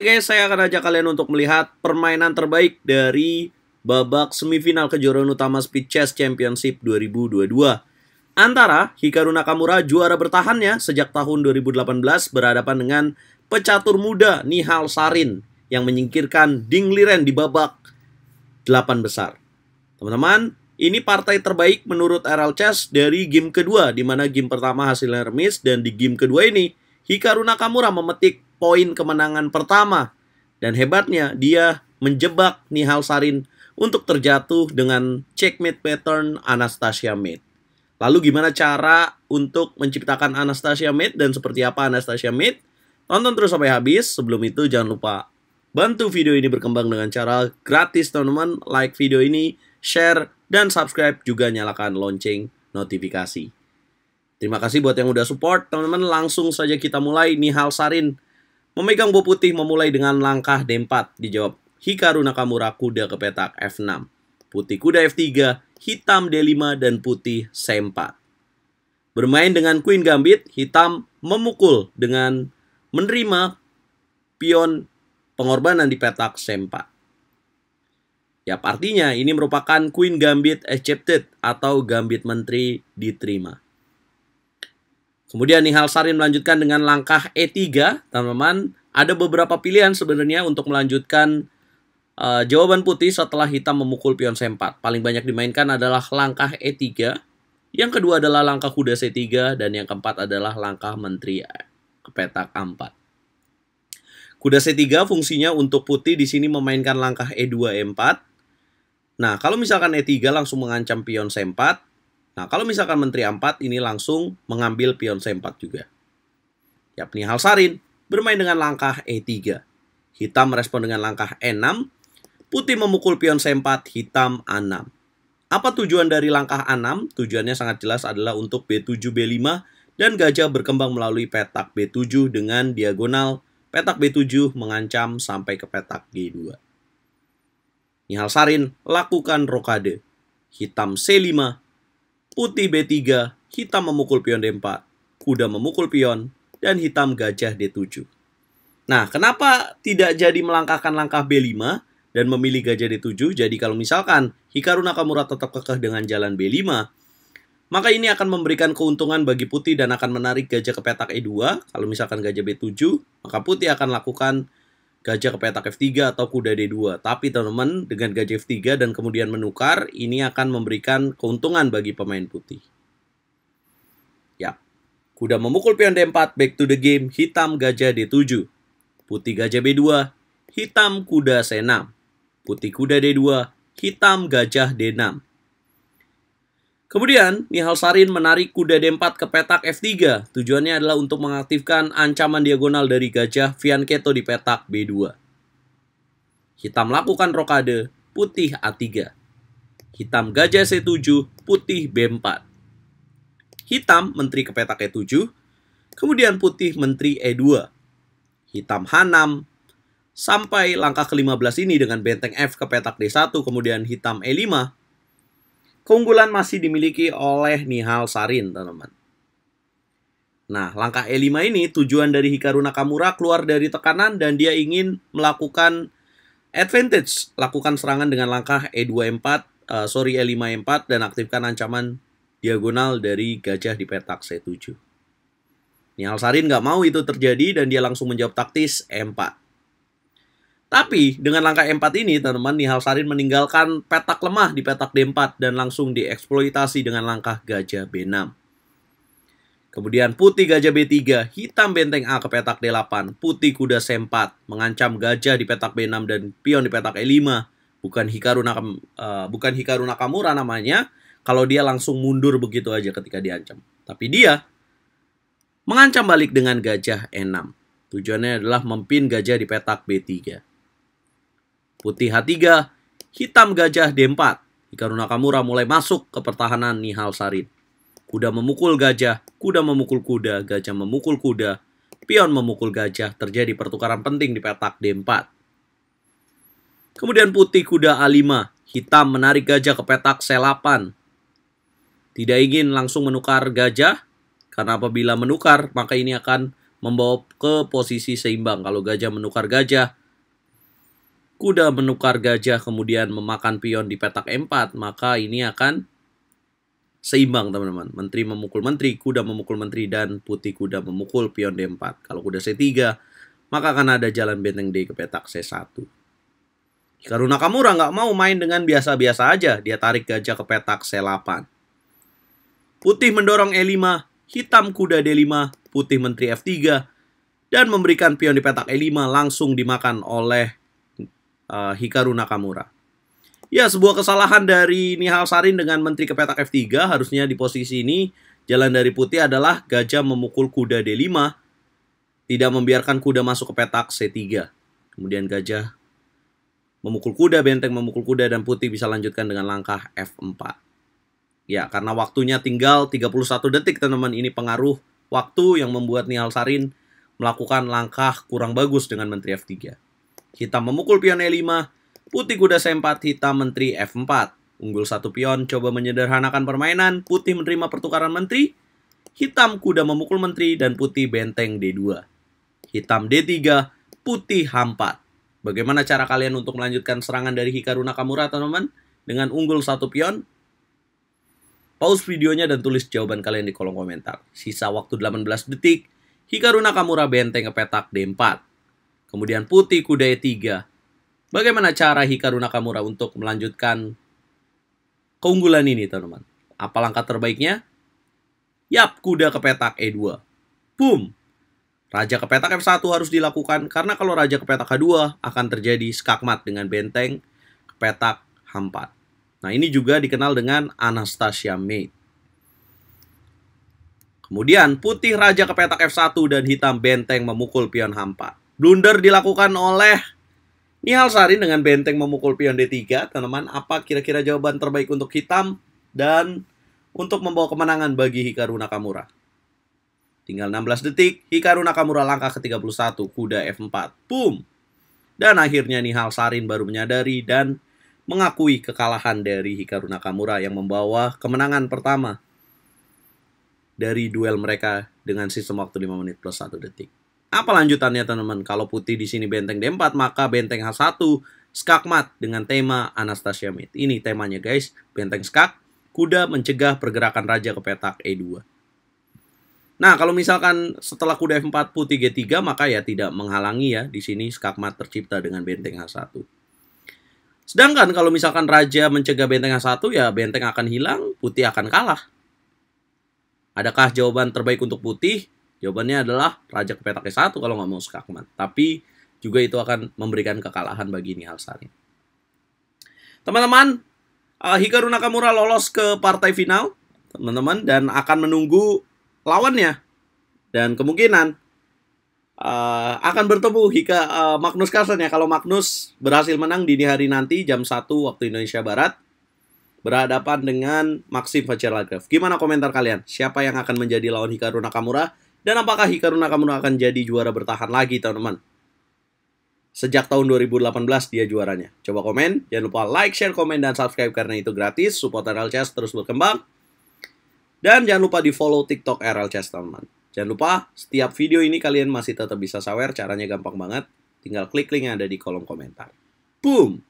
Oke, saya akan ajak kalian untuk melihat permainan terbaik dari babak semifinal kejuaraan utama Speed Chess Championship 2022. Antara Hikaru Nakamura, juara bertahannya sejak tahun 2018, berhadapan dengan pecatur muda Nihal Sarin yang menyingkirkan Ding Liren di babak 8 besar. Teman-teman, ini partai terbaik menurut RL Chess dari game kedua, di mana game pertama hasilnya remis, dan di game kedua ini Hikaru Nakamura memetik poin kemenangan pertama. Dan hebatnya, dia menjebak Nihal Sarin untuk terjatuh dengan checkmate pattern Anastasia Mate. Lalu gimana cara untuk menciptakan Anastasia Mate dan seperti apa Anastasia Mate? Tonton terus sampai habis. Sebelum itu jangan lupa bantu video ini berkembang dengan cara gratis, teman-teman. Like video ini, share, dan subscribe, juga nyalakan lonceng notifikasi. Terima kasih buat yang udah support, teman-teman. Langsung saja kita mulai. Nihal Sarin memegang bow putih, memulai dengan langkah D4. Dijawab Hikaru Nakamura, kuda ke petak F6. Putih kuda F3, hitam D5, dan putih C4. Bermain dengan Queen Gambit, hitam memukul dengan menerima pion pengorbanan di petak C4. Ya, artinya ini merupakan Queen Gambit accepted atau Gambit Menteri diterima. Kemudian Nihal Sarin melanjutkan dengan langkah E3, teman-teman. Ada beberapa pilihan sebenarnya untuk melanjutkan jawaban putih setelah hitam memukul pion C4. Paling banyak dimainkan adalah langkah E3. Yang kedua adalah langkah kuda C3. Dan yang keempat adalah langkah menteri ke petak A4. Kuda C3 fungsinya untuk putih di sini memainkan langkah E2, E4. Nah, kalau misalkan E3 langsung mengancam pion C4. Nah, kalau misalkan menteri A4 ini langsung mengambil pion C4 juga. Yap, Nihal Sarin bermain dengan langkah E3. Hitam merespon dengan langkah E6. Putih memukul pion C4, hitam A6. Apa tujuan dari langkah A6? Tujuannya sangat jelas adalah untuk B7, B5, dan gajah berkembang melalui petak B7 dengan diagonal petak B7 mengancam sampai ke petak G2. Nihal Sarin lakukan rokade. Hitam C5, putih B3, hitam memukul pion D4, kuda memukul pion, dan hitam gajah D7. Nah, kenapa tidak jadi melangkahkan langkah B5 dan memilih gajah D7? Jadi kalau misalkan Hikaru Nakamura tetap kekeh dengan jalan B5, maka ini akan memberikan keuntungan bagi putih dan akan menarik gajah ke petak E2. Kalau misalkan gajah B7, maka putih akan lakukan gajah ke petak F3 atau kuda D2. Tapi teman-teman, dengan gajah F3 dan kemudian menukar, ini akan memberikan keuntungan bagi pemain putih. Ya, kuda memukul pion D4, back to the game, hitam gajah D7. Putih gajah B2, hitam kuda C6. Putih kuda D2, hitam gajah D6. Kemudian, Nihal Sarin menarik kuda D4 ke petak F3. Tujuannya adalah untuk mengaktifkan ancaman diagonal dari gajah Fianchetto di petak B2. Hitam lakukan rokade, putih A3. Hitam gajah C7, putih B4. Hitam menteri ke petak E7. Kemudian putih menteri E2. Hitam H6. Sampai langkah ke-15 ini dengan benteng F ke petak D1, kemudian hitam E5. Keunggulan masih dimiliki oleh Nihal Sarin, teman-teman. Nah, langkah E5 ini tujuan dari Hikaru Nakamura keluar dari tekanan dan dia ingin melakukan advantage. Lakukan serangan dengan langkah E5 E4 dan aktifkan ancaman diagonal dari gajah di petak C7. Nihal Sarin nggak mau itu terjadi dan dia langsung menjawab taktis E4. Tapi dengan langkah E4 ini, teman-teman, Nihal Sarin meninggalkan petak lemah di petak D4 dan langsung dieksploitasi dengan langkah gajah B6. Kemudian putih gajah B3, hitam benteng A ke petak D8, putih kuda C4, mengancam gajah di petak B6 dan pion di petak E5. Bukan Hikaru Nakamura namanya, kalau dia langsung mundur begitu aja ketika diancam. Tapi dia mengancam balik dengan gajah E6. Tujuannya adalah mempin gajah di petak B3. Putih H3, hitam gajah D4. Hikaru Nakamura mulai masuk ke pertahanan Nihal Sarin. Kuda memukul gajah, kuda memukul kuda, gajah memukul kuda, pion memukul gajah. Terjadi pertukaran penting di petak D4. Kemudian putih kuda A5, hitam menarik gajah ke petak C8. Tidak ingin langsung menukar gajah, karena apabila menukar, maka ini akan membawa ke posisi seimbang. Kalau gajah menukar gajah, kuda menukar gajah, kemudian memakan pion di petak E4, maka ini akan seimbang, teman-teman. Menteri memukul menteri, kuda memukul menteri, dan putih kuda memukul pion D4. Kalau kuda C3, maka akan ada jalan benteng D ke petak C1. Hikaru Nakamura nggak mau main dengan biasa-biasa aja. Dia tarik gajah ke petak C8. Putih mendorong E5, hitam kuda D5, putih menteri F3, dan memberikan pion di petak E5 langsung dimakan oleh Hikaru Nakamura. Ya, sebuah kesalahan dari Nihal Sarin dengan menteri ke petak F3. Harusnya di posisi ini jalan dari putih adalah gajah memukul kuda D5, tidak membiarkan kuda masuk ke petak C3. Kemudian gajah memukul kuda, benteng memukul kuda, dan putih bisa lanjutkan dengan langkah F4. Ya, karena waktunya tinggal 31 detik, teman-teman. Ini pengaruh waktu yang membuat Nihal Sarin melakukan langkah kurang bagus dengan menteri F3. Hitam memukul pion E5, putih kuda C4, hitam menteri F4. Unggul satu pion, coba menyederhanakan permainan. Putih menerima pertukaran menteri, hitam kuda memukul menteri, dan putih benteng D2. Hitam D3, putih H4. Bagaimana cara kalian untuk melanjutkan serangan dari Hikaru Nakamura, teman-teman? Dengan unggul satu pion? Pause videonya dan tulis jawaban kalian di kolom komentar. Sisa waktu 18 detik, Hikaru Nakamura benteng ke petak D4. Kemudian putih kuda E3. Bagaimana cara Hikaru Nakamura untuk melanjutkan keunggulan ini, teman-teman? Apa langkah terbaiknya? Yap, kuda ke petak E2. Boom! Raja ke petak F1 harus dilakukan, karena kalau raja ke petak H2 akan terjadi skakmat dengan benteng ke petak H4. Nah, ini juga dikenal dengan Anastasia mate. Kemudian putih raja ke petak F1 dan hitam benteng memukul pion H4. Blunder dilakukan oleh Nihal Sarin dengan benteng memukul pion D3. Teman-teman, apa kira-kira jawaban terbaik untuk hitam dan untuk membawa kemenangan bagi Hikaru Nakamura? Tinggal 16 detik, Hikaru Nakamura langkah ke-31, kuda F4. Boom! Dan akhirnya Nihal Sarin baru menyadari dan mengakui kekalahan dari Hikaru Nakamura yang membawa kemenangan pertama dari duel mereka dengan sistem waktu 5 menit plus 1 detik. Apa lanjutannya, teman-teman? Kalau putih di sini benteng D4, maka benteng H1 skakmat dengan tema Anastasia mate. Ini temanya, guys. Benteng skak, kuda mencegah pergerakan raja ke petak E2. Nah, kalau misalkan setelah kuda F4 putih G3, maka ya tidak menghalangi ya. Di sini skakmat tercipta dengan benteng H1. Sedangkan kalau misalkan raja mencegah benteng H1, ya benteng akan hilang, putih akan kalah. Adakah jawaban terbaik untuk putih? Jawabannya adalah raja ke petak E1 kalau nggak mau skakmat. Tapi juga itu akan memberikan kekalahan bagi Nihal Sarin. Teman-teman, Hikaru Nakamura lolos ke partai final, teman-teman, dan akan menunggu lawannya. Dan kemungkinan akan bertemu Magnus Carlsen ya. Kalau Magnus berhasil menang dini hari nanti jam 1 waktu Indonesia Barat, berhadapan dengan Maxim Vachier-Lagrave. Gimana komentar kalian? Siapa yang akan menjadi lawan Hikaru Nakamura? Dan apakah Hikaru Nakamura akan jadi juara bertahan lagi, teman-teman? Sejak tahun 2018 dia juaranya. Coba komen, jangan lupa like, share, komen, dan subscribe karena itu gratis. Support RL Chess terus berkembang. Dan jangan lupa di follow TikTok RL Chess, teman-teman. Jangan lupa, setiap video ini kalian masih tetap bisa sawer. Caranya gampang banget. Tinggal klik link yang ada di kolom komentar. Boom!